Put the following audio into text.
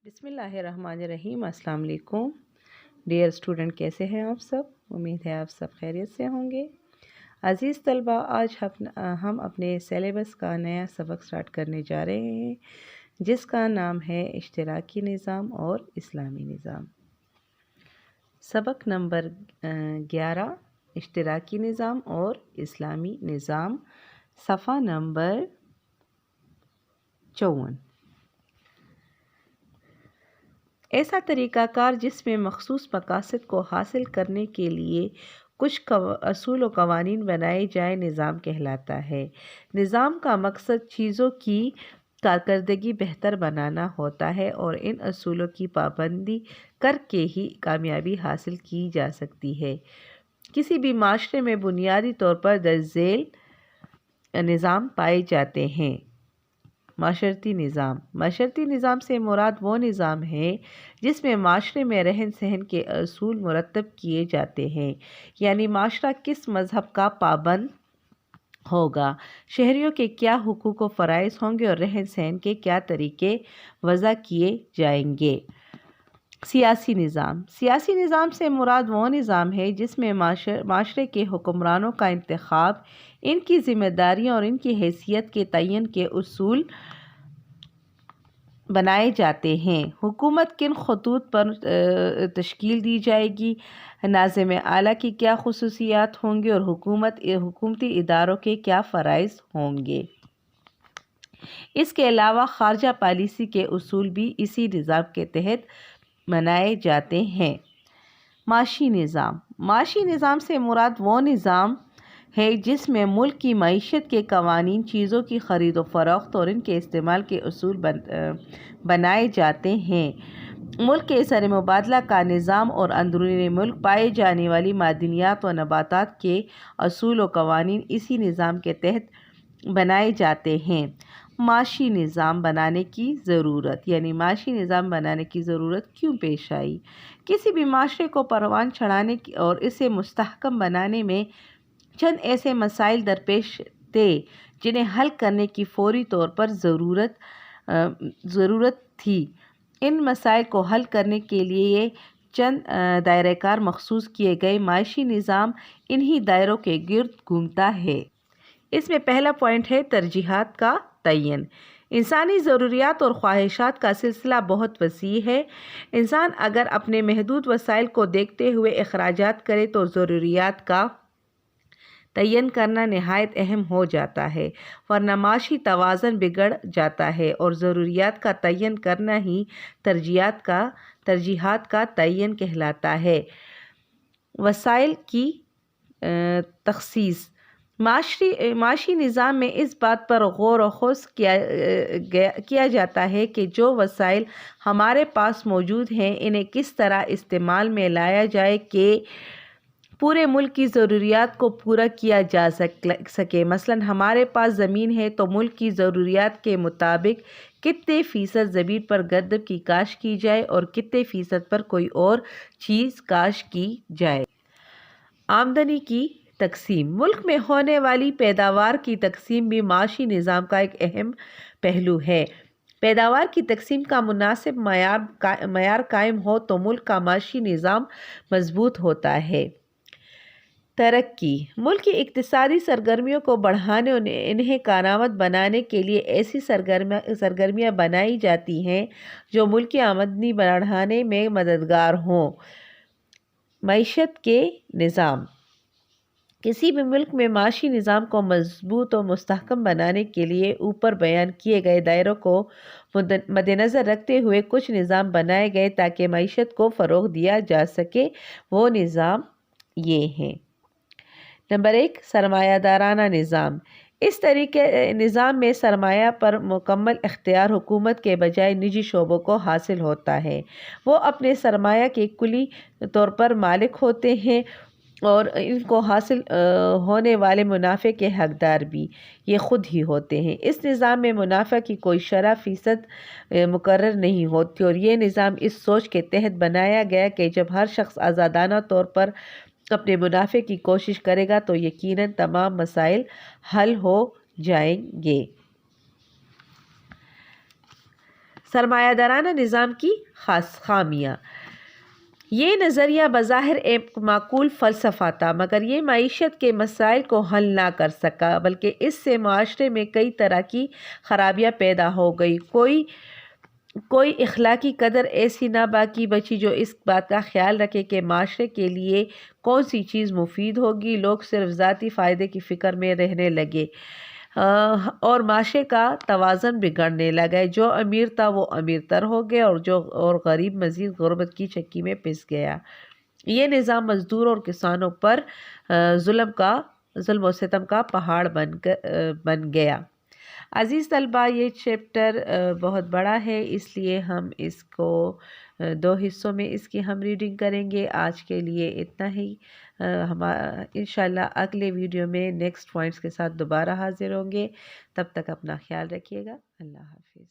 بسم اللہ الرحمن الرحیم۔ السلام علیکم ڈیئر اسٹوڈنٹ، کیسے ہیں آپ سب؟ امید ہے آپ سب خیریت سے ہوں گے۔ عزیز طلبہ، آج ہم اپنے سیلیبس کا نیا سبق سٹارٹ کرنے جا رہے ہیں جس کا نام ہے اشتراکی نظام اور اسلامی نظام۔ سبق نمبر 11، اشتراکی نظام اور اسلامی نظام، صفحہ نمبر 54۔ ایسا طریقہ کار جس میں مخصوص مقاصد کو حاصل کرنے کے لیے کچھ اصول و قوانین بنائے جائیں نظام کہلاتا ہے۔ نظام کا مقصد چیزوں کی کارکردگی بہتر بنانا ہوتا ہے اور ان اصولوں کی پابندی کر کے ہی کامیابی حاصل کی جا سکتی ہے۔ کسی بھی معاشرے میں بنیادی طور پر درج ذیل نظام پائے جاتے ہیں۔ معاشرتی نظام۔ معاشرتی نظام سے مراد وہ نظام ہے جس میں معاشرے میں رہن سہن کے اصول مرتب کیے جاتے ہیں، یعنی معاشرہ کس مذہب کا پابند ہوگا، شہریوں کے کیا حقوق و فرائض ہوں گے اور رہن سہن کے کیا طریقے وضع کیے جائیں گے۔ سیاسی نظام۔ سیاسی نظام سے مراد وہ نظام ہے جس میں معاشرے کے حکمرانوں کا انتخاب، ان کی ذمہ داریاں اور ان کی حیثیت کے تعین کے اصول بنائے جاتے ہیں۔ حکومت کن خطوط پر تشکیل دی جائے گی، ناظم اعلیٰ کی کیا خصوصیات ہوں گی اور حکومتی اداروں کے کیا فرائض ہوں گے۔ اس کے علاوہ خارجہ پالیسی کے اصول بھی اسی نظام کے تحت بنائے جاتے ہیں۔ معاشی نظام۔ معاشی نظام سے مراد وہ نظام ہے جس میں ملک کی معیشت کے قوانین، چیزوں کی خرید و فروخت اور ان کے استعمال کے اصول بنائے جاتے ہیں۔ ملک کے زر مبادلہ کا نظام اور اندرون ملک پائی جانے والی معدنیات و نباتات کے اصول و قوانین اسی نظام کے تحت بنائے جاتے ہیں۔ معاشی نظام بنانے کی ضرورت، یعنی معاشی نظام بنانے کی ضرورت کیوں پیش آئی؟ کسی بھی معاشرے کو پروان چڑھانے اور اسے مستحکم بنانے میں چند ایسے مسائل درپیش تھے جنہیں حل کرنے کی فوری طور پر ضرورت تھی۔ ان مسائل کو حل کرنے کے لیے چند دائرہ کار مخصوص کیے گئے۔ معاشی نظام انہی دائروں کے گرد گھومتا ہے۔ اس میں پہلا پوائنٹ ہے ترجیحات کا تعین۔ انسانی ضروریات اور خواہشات کا سلسلہ بہت وسیع ہے۔ انسان اگر اپنے محدود وسائل کو دیکھتے ہوئے اخراجات کرے تو ضروریات کا تعین کرنا نہایت اہم ہو جاتا ہے، ورنہ معاشی توازن بگڑ جاتا ہے اور ضروریات کا تعین کرنا ہی ترجیحات کا تعین کہلاتا ہے۔ وسائل کی تخصیص۔ معاشی نظام میں اس بات پر غور و خوض کیا جاتا ہے کہ جو وسائل ہمارے پاس موجود ہیں انہیں کس طرح استعمال میں لایا جائے کہ پورے ملک کی ضروریات کو پورا کیا جا سکے۔ مثلاً ہمارے پاس زمین ہے تو ملک کی ضروریات کے مطابق کتنے فیصد زمین پر گندم کی کاشت کی جائے اور کتنے فیصد پر کوئی اور چیز کاشت کی جائے۔ آمدنی کی تقسیم۔ ملک میں ہونے والی پیداوار کی تقسیم بھی معاشی نظام کا ایک اہم پہلو ہے۔ پیداوار کی تقسیم کا مناسب معیار قائم ہو تو ملک کا معاشی نظام مضبوط ہوتا ہے۔ ترقی۔ ملک کی اقتصادی سرگرمیوں کو بڑھانے اور انہیں کارآمد بنانے کے لیے ایسی سرگرمیاں بنائی جاتی ہیں جو ملک کی آمدنی بڑھانے میں مددگار ہوں۔ معیشت کے نظام۔ کسی بھی ملک میں معاشی نظام کو مضبوط و مستحکم بنانے کے لیے اوپر بیان کیے گئے دائروں کو مد نظر رکھتے ہوئے کچھ نظام بنائے گئے تاکہ معیشت کو فروغ دیا جا سکے۔ وہ نظام یہ ہیں۔ نمبر 1، سرمایہ دارانہ نظام۔ اس نظام میں سرمایہ پر مکمل اختیار حکومت کے بجائے نجی شعبوں کو حاصل ہوتا ہے۔ وہ اپنے سرمایہ کے کلی طور پر مالک ہوتے ہیں اور ان کو حاصل ہونے والے منافع کے حقدار بھی یہ خود ہی ہوتے ہیں۔ اس نظام میں منافع کی کوئی شرح فیصد مقرر نہیں ہوتی اور یہ نظام اس سوچ کے تحت بنایا گیا کہ جب ہر شخص آزادانہ طور پر اپنے منافع کی کوشش کرے گا تو یقیناً تمام مسائل حل ہو جائیں گے۔ سرمایہ دارانہ نظام کی خامیاں۔ یہ نظریہ بظاہر ایک معقول فلسفہ تھا، مگر یہ معیشت کے مسائل کو حل نہ کر سکا، بلکہ اس سے معاشرے میں کئی طرح کی خرابیاں پیدا ہو گئی۔ کوئی اخلاقی قدر ایسی نہ باقی بچی جو اس بات کا خیال رکھے کہ معاشرے کے لیے کون سی چیز مفید ہوگی۔ لوگ صرف ذاتی فائدے کی فکر میں رہنے لگے اور معاشرے کا توازن بگڑنے لگا۔ جو امیر تھا وہ امیر تر ہو گیا اور غریب مزید غربت کی چکی میں پس گیا۔ یہ نظام مزدور اور کسانوں پر ظلم و ستم کا پہاڑ بن گیا۔ عزیز طلبہ، یہ چیپٹر بہت بڑا ہے، اس لیے ہم اس کو 2 حصوں میں اس کی ہم ریڈنگ کریں گے۔ آج کے لیے اتنا ہی۔ انشاءاللہ اگلے ویڈیو میں نیکسٹ پوائنٹس کے ساتھ دوبارہ حاضر ہوں گے۔ تب تک اپنا خیال رکھیے گا۔ اللہ حافظ۔